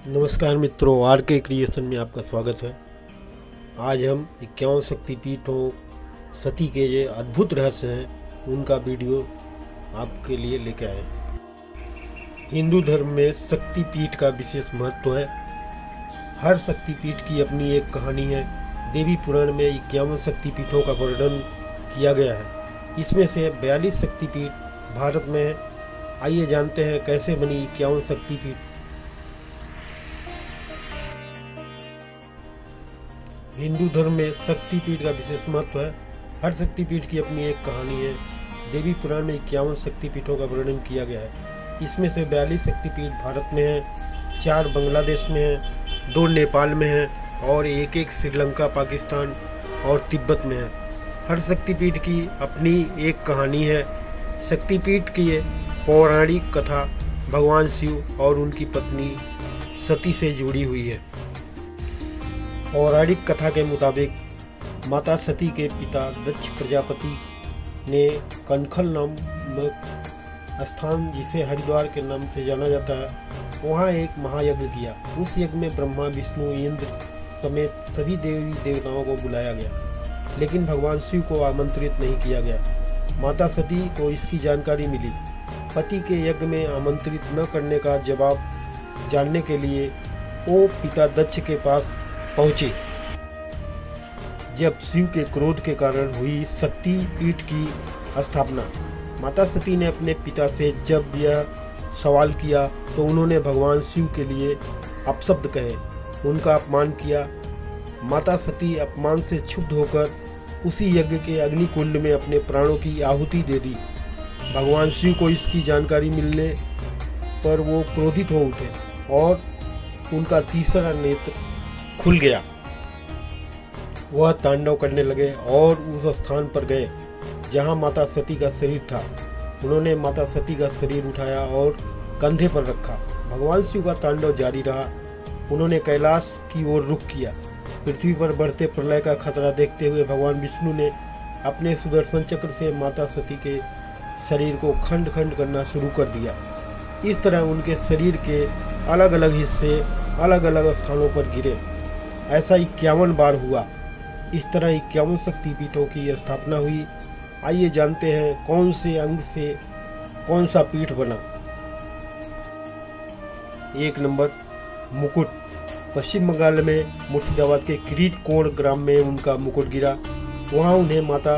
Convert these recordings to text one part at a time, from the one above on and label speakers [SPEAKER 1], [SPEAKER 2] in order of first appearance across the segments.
[SPEAKER 1] नमस्कार मित्रों, आर के क्रिएशन में आपका स्वागत है। आज हम 51 शक्तिपीठों सती के ये अद्भुत रहस्य हैं उनका वीडियो आपके लिए लेकर आए हैं। हिंदू धर्म में शक्तिपीठ का विशेष महत्व है। हर शक्तिपीठ की अपनी एक कहानी है। देवी पुराण में 51 शक्तिपीठों का वर्णन किया गया है। इसमें से 42 शक्तिपीठ भारत में है। आइए जानते हैं कैसे बनी 51 शक्तिपीठ। हिंदू धर्म में शक्तिपीठ का विशेष महत्व है। हर शक्तिपीठ की अपनी एक कहानी है। देवी पुराण में 51 शक्तिपीठों का वर्णन किया गया है। इसमें से 42 शक्तिपीठ भारत में हैं, 4 बांग्लादेश में हैं, 2 नेपाल में हैं और एक श्रीलंका, पाकिस्तान और तिब्बत में है। हर शक्तिपीठ की अपनी एक कहानी है। शक्तिपीठ की पौराणिक कथा भगवान शिव और उनकी पत्नी सती से जुड़ी हुई है। पौराणिक कथा के मुताबिक माता सती के पिता दक्ष प्रजापति ने कनखल नामक स्थान, जिसे हरिद्वार के नाम से जाना जाता है, वहाँ एक महायज्ञ किया। उस यज्ञ में ब्रह्मा, विष्णु, इंद्र समेत सभी देवी देवताओं को बुलाया गया, लेकिन भगवान शिव को आमंत्रित नहीं किया गया। माता सती को इसकी जानकारी मिली। पति के यज्ञ में आमंत्रित न करने का जवाब जानने के लिए वो पिता दक्ष के पास पहुंचे। जब शिव के क्रोध के कारण हुई शक्ति पीठ की स्थापना, माता सती ने अपने पिता से जब यह सवाल किया तो उन्होंने भगवान शिव के लिए अपशब्द कहे, उनका अपमान किया। माता सती अपमान से क्षुब्ध होकर उसी यज्ञ के अग्निकुंड में अपने प्राणों की आहुति दे दी। भगवान शिव को इसकी जानकारी मिलने पर वो क्रोधित हो उठे और उनका तीसरा नेत्र खुल गया। वह तांडव करने लगे और उस स्थान पर गए जहां माता सती का शरीर था। उन्होंने माता सती का शरीर उठाया और कंधे पर रखा। भगवान शिव का तांडव जारी रहा। उन्होंने कैलाश की ओर रुख किया। पृथ्वी पर बढ़ते प्रलय का खतरा देखते हुए भगवान विष्णु ने अपने सुदर्शन चक्र से माता सती के शरीर को खंड खंड करना शुरू कर दिया। इस तरह उनके शरीर के अलग अलग हिस्से अलग अलग स्थानों पर गिरे। ऐसा 51 बार हुआ। इस तरह 51 शक्तिपीठों की स्थापना हुई। आइए जानते हैं कौन से अंग से कौन सा पीठ बना। 1 नंबर, मुकुट। पश्चिम बंगाल में मुर्शिदाबाद के किरीट कोण ग्राम में उनका मुकुट गिरा। वहाँ उन्हें माता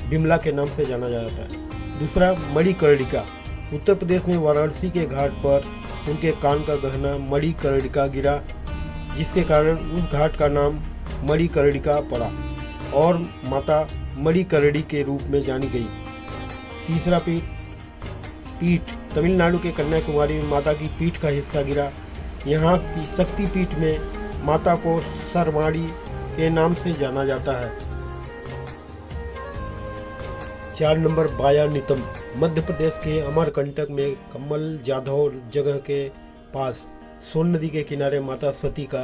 [SPEAKER 1] बिमला के नाम से जाना जाता है। दूसरा, मणिकर्णिका। उत्तर प्रदेश में वाराणसी के घाट पर उनके कान का गहना मणिकर्णिका गिरा, जिसके कारण उस घाट का नाम मणिकर्णिका पड़ा और माता मणिकर्णी के रूप में जानी गई। तीसरा पीठ तमिलनाडु के कन्याकुमारी में माता की पीठ का हिस्सा गिरा। यहाँ की शक्ति पीठ में माता को सरमाड़ी के नाम से जाना जाता है। 4 नंबर, बाया नितंब। मध्य प्रदेश के अमरकंटक में कमल जाधव जगह के पास सोन नदी के किनारे माता सती का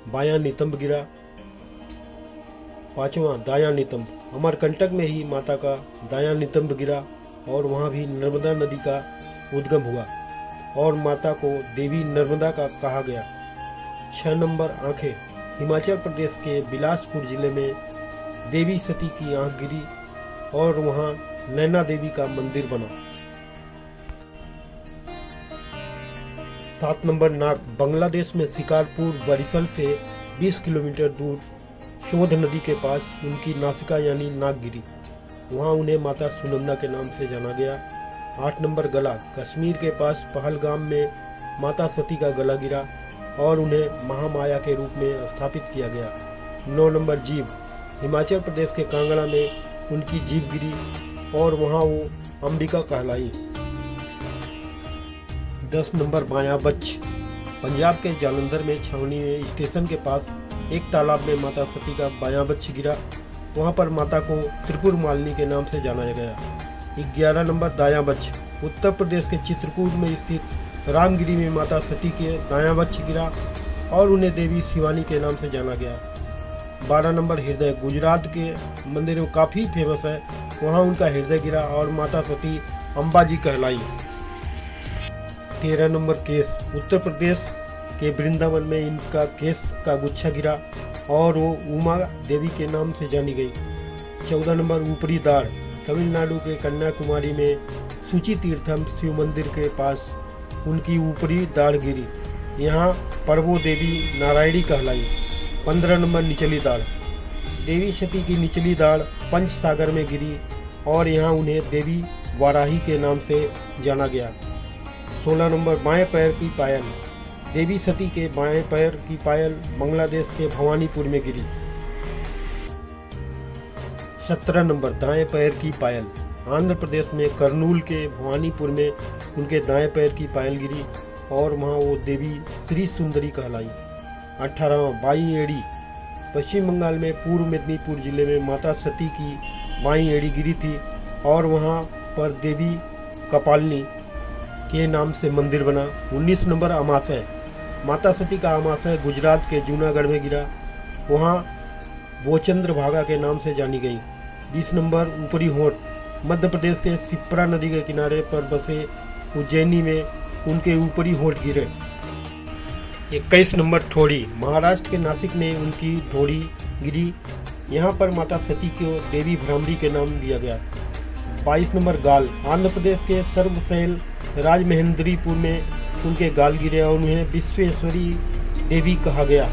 [SPEAKER 1] बाया नितंब गिरा। 5वां, दाया नितंब। अमरकंटक में ही माता का दाया नितंब गिरा और वहाँ भी नर्मदा नदी का उद्गम हुआ और माता को देवी नर्मदा का कहा गया। 6 नंबर, आंखें। हिमाचल प्रदेश के बिलासपुर जिले में देवी सती की आंख गिरी और वहाँ नैना देवी का मंदिर बना। 7 नंबर, नाक। बांग्लादेश में शिकारपुर बरिसल से 20 किलोमीटर दूर शोध नदी के पास उनकी नासिका यानी नाक गिरी। वहाँ उन्हें माता सुनंदा के नाम से जाना गया। 8 नंबर, गला। कश्मीर के पास पहलगाम में माता सती का गला गिरा और उन्हें महामाया के रूप में स्थापित किया गया। 9 नंबर, जीभ। हिमाचल प्रदेश के कांगड़ा में उनकी जीभ गिरी और वहाँ वो अंबिका कहलाई। 10 नंबर, बायां बच्छ। पंजाब के जालंधर में छावनी में स्टेशन के पास एक तालाब में माता सती का बायां बच्छ गिरा। वहाँ पर माता को त्रिपुर मालिनी के नाम से जाना गया। 11 नंबर, दायां बच्छ। उत्तर प्रदेश के चित्रकूट में स्थित रामगिरी में माता सती के दायां बच्छ गिरा और उन्हें देवी शिवानी के नाम से जाना गया। 12 नंबर, हृदय। गुजरात के मंदिर में काफ़ी फेमस है। वहाँ उनका हृदय गिरा और माता सती अम्बाजी कहलाई। 13 नंबर, केस। उत्तर प्रदेश के वृंदावन में इनका केश का गुच्छा गिरा और वो उमा देवी के नाम से जानी गई। 14 नंबर ऊपरी दाढ़, तमिलनाडु के कन्याकुमारी में सूची तीर्थम शिव मंदिर के पास उनकी ऊपरी दाढ़ गिरी। यहाँ पर वो देवी नारायणी कहलाई। 15 नंबर निचली दाढ़, देवी सती की निचली दाढ़ पंच सागर में गिरी और यहाँ उन्हें देवी वाराही के नाम से जाना गया। 16 नंबर बाएं पैर की पायल, देवी सती के बाएं पैर की पायल बांग्लादेश के भवानीपुर में गिरी। 17 नंबर दाएं पैर की पायल, आंध्र प्रदेश में कर्नूल के भवानीपुर में उनके दाएं पैर की पायल गिरी और वहाँ वो देवी श्री सुंदरी कहलाई। 18वां बाई एड़ी, पश्चिम बंगाल में पूर्व मेदिनीपुर जिले में माता सती की बाई एड़ी गिरी थी और वहाँ पर देवी कपालिनी के नाम से मंदिर बना। 19 नंबर अमाशय, माता सती का अमाशय गुजरात के जूनागढ़ में गिरा, वहाँ वो चंद्रभागा के नाम से जानी गई। 20 नंबर ऊपरी होठ, मध्य प्रदेश के सिप्रा नदी के किनारे पर बसे उज्जैनी में उनके ऊपरी होठ गिरे। 21 नंबर ठोड़ी, महाराष्ट्र के नासिक में उनकी ठोड़ी गिरी, यहाँ पर माता सती को देवी भ्रामरी के नाम दिया गया। 22 नंबर गाल, आंध्र प्रदेश के सर्वशैल राजमहेंद्रीपुर में उनके गाल गिरे और उन्हें विश्वेश्वरी देवी कहा गया।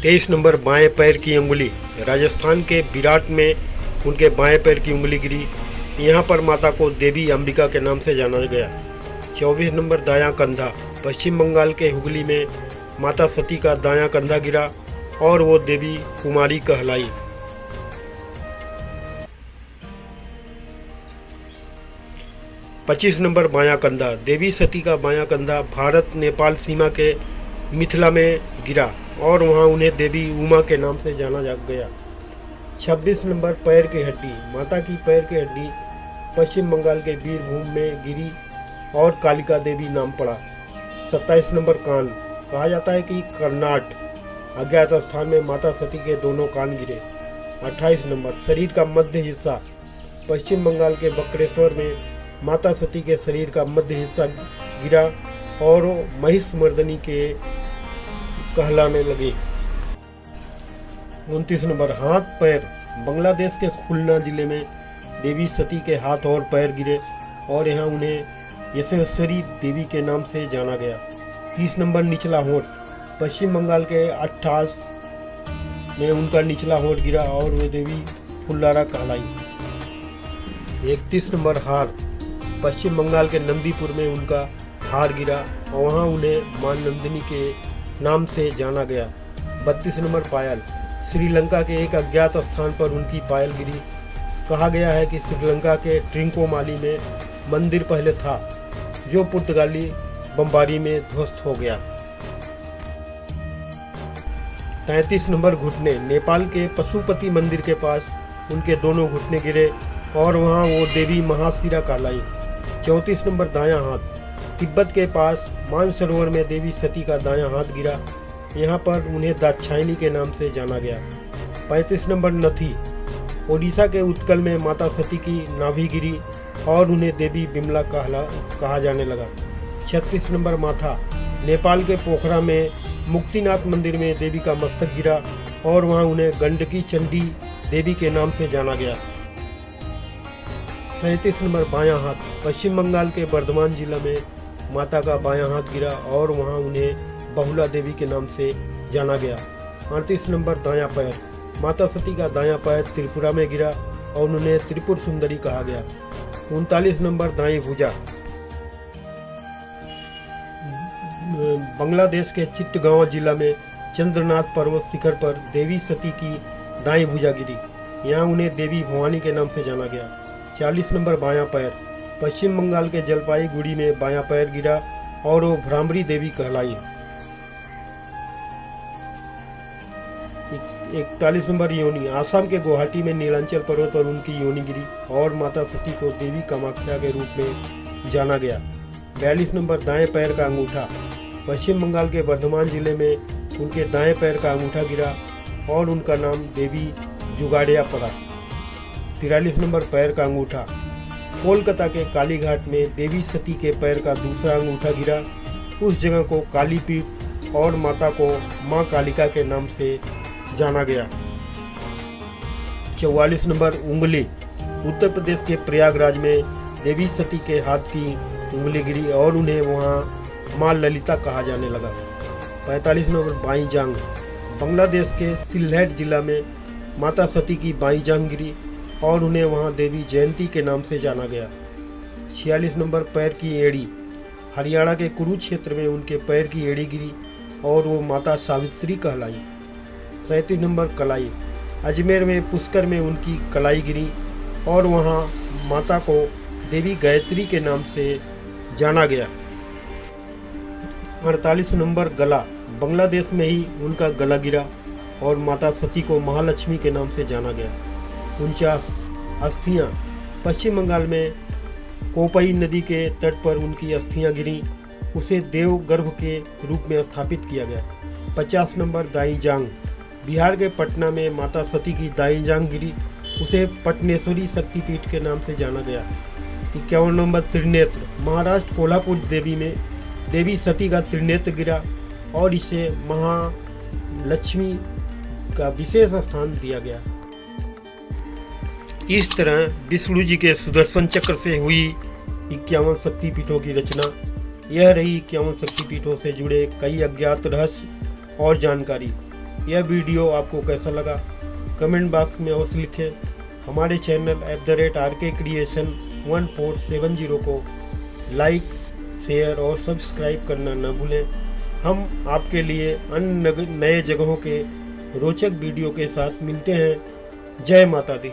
[SPEAKER 1] 23 नंबर बाएं पैर की अंगुली, राजस्थान के विराट में उनके बाएं पैर की उंगली गिरी, यहाँ पर माता को देवी अंबिका के नाम से जाना गया। 24 नंबर दायां कंधा, पश्चिम बंगाल के हुगली में माता सती का दायां कंधा गिरा और वो देवी कुमारी कहलाई। 25 नंबर बायां कंधा, देवी सती का बायां कंधा भारत नेपाल सीमा के मिथिला में गिरा और वहाँ उन्हें देवी उमा के नाम से जाना गया। 26 नंबर पैर की हड्डी, माता की पैर की हड्डी पश्चिम बंगाल के बीरभूम में गिरी और कालिका देवी नाम पड़ा। 27 नंबर कान, कहा जाता है कि कर्नाट अज्ञात स्थान में माता सती के दोनों कान गिरे। 28 नंबर शरीर का मध्य हिस्सा, पश्चिम बंगाल के बकरेश्वर में माता सती के शरीर का मध्य हिस्सा गिरा और महिषमर्दनी के कहलाने लगे। 29 नंबर हाथ पैर, बांग्लादेश के खुलना जिले में देवी सती के हाथ और पैर गिरे और यहाँ उन्हें यशस्वरी देवी के नाम से जाना गया। 30 नंबर निचला होंठ, पश्चिम बंगाल के 28 में उनका निचला होंठ गिरा और वे देवी फुल्लारा कहलाई। 31 नंबर हार, पश्चिम बंगाल के नंदीपुर में उनका हार गिरा और वहाँ उन्हें मां नंदिनी के नाम से जाना गया। 32 नंबर पायल, श्रीलंका के एक अज्ञात स्थान पर उनकी पायल गिरी। कहा गया है कि श्रीलंका के ट्रिंकोमाली में मंदिर पहले था जो पुर्तगाली बमबारी में ध्वस्त हो गया। 33 नंबर घुटने, नेपाल के पशुपति मंदिर के पास उनके दोनों घुटने गिरे और वहाँ वो देवी महाशिरा कहलाई। 34 नंबर दायां हाथ, तिब्बत के पास मानसरोवर में देवी सती का दायां हाथ गिरा, यहाँ पर उन्हें दाक्षायणी के नाम से जाना गया। 35 नंबर नथी, ओडिशा के उत्कल में माता सती की नाभि गिरी और उन्हें देवी बिमला कहा जाने लगा। 36 नंबर माथा, नेपाल के पोखरा में मुक्तिनाथ मंदिर में देवी का मस्तक गिरा और वहाँ उन्हें गंडकी चंडी देवी के नाम से जाना गया। 37 नंबर बायां हाथ, पश्चिम बंगाल के बर्धमान जिला में माता का बायां हाथ गिरा और वहाँ उन्हें बहुला देवी के नाम से जाना गया। 38 नंबर दायां पैर, माता सती का दायां पैर त्रिपुरा में गिरा और उन्हें त्रिपुर सुंदरी कहा गया। 39 नंबर दाई भुजा, बांग्लादेश के चिट्टगांव जिला में चंद्रनाथ पर्वत शिखर पर देवी सती की दाई भुजा गिरी, यहाँ उन्हें देवी भवानी के नाम से जाना गया। 40 नंबर बायां पैर, पश्चिम बंगाल के जलपाईगुड़ी में बायां पैर गिरा और वो भ्रामरी देवी कहलाई। 41 नंबर योनि, आसाम के गुवाहाटी में नीलांचल पर्वत पर उनकी योनि गिरी और माता सती को देवी कामाख्या के रूप में जाना गया। 42 नंबर दाएं पैर का अंगूठा, पश्चिम बंगाल के बर्धमान जिले में उनके दाएं पैर का अंगूठा गिरा और उनका नाम देवी जुगाड़िया पड़ा। 43 नंबर पैर का अंगूठा, कोलकाता के कालीघाट में देवी सती के पैर का दूसरा अंगूठा गिरा उस जगह को कालीपीठ और माता को माँ कालिका के नाम से जाना गया। 44 नंबर उंगली। उत्तर प्रदेश के प्रयागराज में देवी सती के हाथ की उंगली गिरी और उन्हें वहां माँ ललिता कहा जाने लगा। 45 नंबर बाई जांग। बांग्लादेश के सिलहेट जिला में माता सती की बाई जांग गिरी और उन्हें वहां देवी जयंती के नाम से जाना गया। 46 नंबर पैर की एड़ी। हरियाणा के कुरुक्षेत्र में उनके पैर की एड़ी गिरी और वो माता सावित्री कहलाई। 37 नंबर कलाई। अजमेर में पुष्कर में उनकी कलाई गिरी और वहां माता को देवी गायत्री के नाम से जाना गया। 48 नंबर गला। बांग्लादेश में ही उनका गला गिरा और माता सती को महालक्ष्मी के नाम से जाना गया। 49 अस्थियां। पश्चिम बंगाल में कोपई नदी के तट पर उनकी अस्थियां गिरी, उसे देव गर्भ के रूप में स्थापित किया गया। 50 नंबर दाई जांग। बिहार के पटना में माता सती की दाई जांग गिरी, उसे पटनेश्वरी शक्तिपीठ के नाम से जाना गया। 51 नंबर त्रिनेत्र। महाराष्ट्र कोल्हापुर देवी में देवी सती का त्रिनेत्र गिरा और इसे महालक्ष्मी का विशेष स्थान दिया गया। इस तरह विष्णु जी के सुदर्शन चक्र से हुई 51 शक्तिपीठों की रचना। यह रही 51 शक्तिपीठों से जुड़े कई अज्ञात रहस्य और जानकारी। यह वीडियो आपको कैसा लगा कमेंट बॉक्स में अवश्य लिखें। हमारे चैनल @RK Creation 1470 को लाइक, शेयर और सब्सक्राइब करना न भूलें। हम आपके लिए अन्य नए जगहों के रोचक वीडियो के साथ मिलते हैं। जय माता दी।